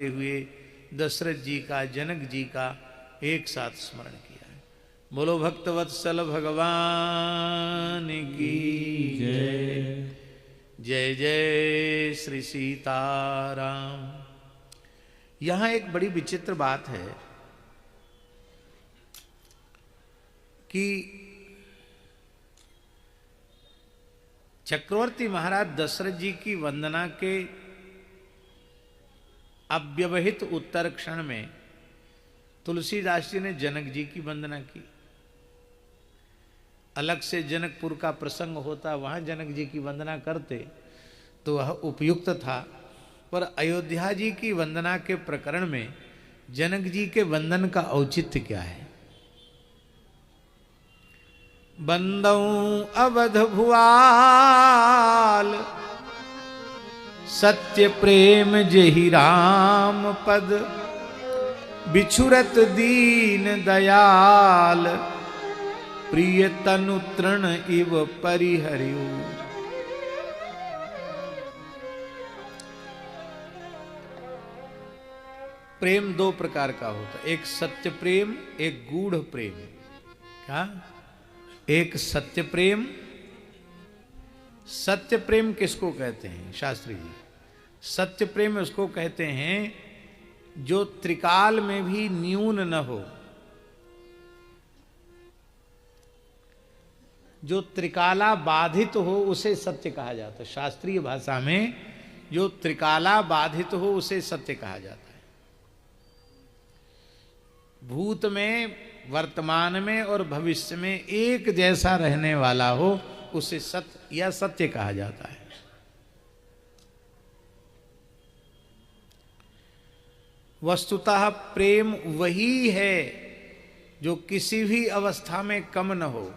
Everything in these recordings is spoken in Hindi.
हुए दशरथ जी का, जनक जी का एक साथ स्मरण किया है। बोलो भक्तवत्सल भगवान की जय। जय जय श्री सीताराम। यहां एक बड़ी विचित्र बात है कि चक्रवर्ती महाराज दशरथ जी की वंदना के अव्यवहित उत्तर क्षण में तुलसीदास जी ने जनक जी की वंदना की। अलग से जनकपुर का प्रसंग होता, वहां जनक जी की वंदना करते तो वह उपयुक्त था, पर अयोध्या जी की वंदना के प्रकरण में जनक जी के वंदन का औचित्य क्या है। बंदौ अवध भुआल सत्य प्रेम जेहि राम पद, बिछुरत दीन दयाल प्रिय तनु तृण इव परिहरियु। प्रेम दो प्रकार का होता है, एक सत्य प्रेम, एक गूढ़ प्रेम। क्या? एक सत्य प्रेम। सत्य प्रेम किसको कहते हैं शास्त्री जी? सत्य प्रेम उसको कहते हैं जो त्रिकाल में भी न्यून न हो, जो त्रिकाला बाधित हो उसे सत्य कहा जाता है। शास्त्रीय भाषा में जो त्रिकाला बाधित हो उसे सत्य कहा जाता है। भूत में, वर्तमान में और भविष्य में एक जैसा रहने वाला हो उसे सत्य या सत्य कहा जाता है। वस्तुतः प्रेम वही है जो किसी भी अवस्था में कम न हो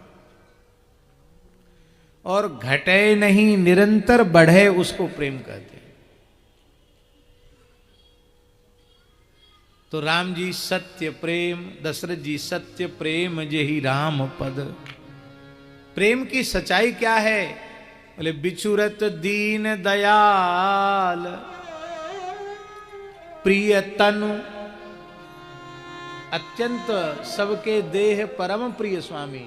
और घटे नहीं, निरंतर बढ़े, उसको प्रेम कहते हैं। तो राम जी सत्य प्रेम, दशरथ जी सत्य प्रेम जेहि राम पद। प्रेम की सच्चाई क्या है? बोले बिछुरत दीन दयाल प्रिय तनु, अत्यंत सबके देह परम प्रिय स्वामी,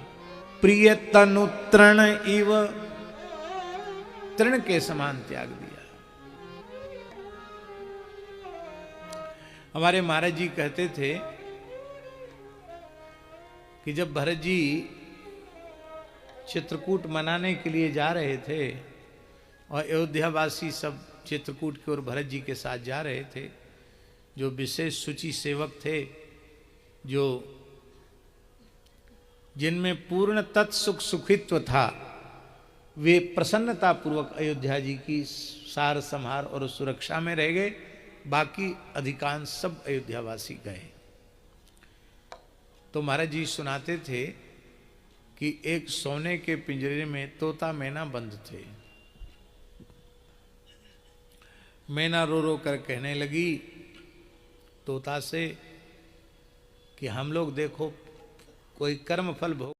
प्रिय तनु तृण इव, तृण के समान त्याग दिया। हमारे महाराज जी कहते थे कि जब भरत जी चित्रकूट मनाने के लिए जा रहे थे और अयोध्यावासी सब चित्रकूट की ओर भरत जी के साथ जा रहे थे, जो विशेष सूची सेवक थे, जो जिनमें पूर्ण तत्सुख सुखित्व था, वे प्रसन्नता पूर्वक अयोध्या जी की सार संहार और सुरक्षा में रह गए। बाकी अधिकांश सब अयोध्यावासी गए। तो महाराज जी सुनाते थे कि एक सोने के पिंजरे में तोता मैना बंद थे। मैना रो रो कर कहने लगी तोता से कि हम लोग देखो कोई कर्म फल भोग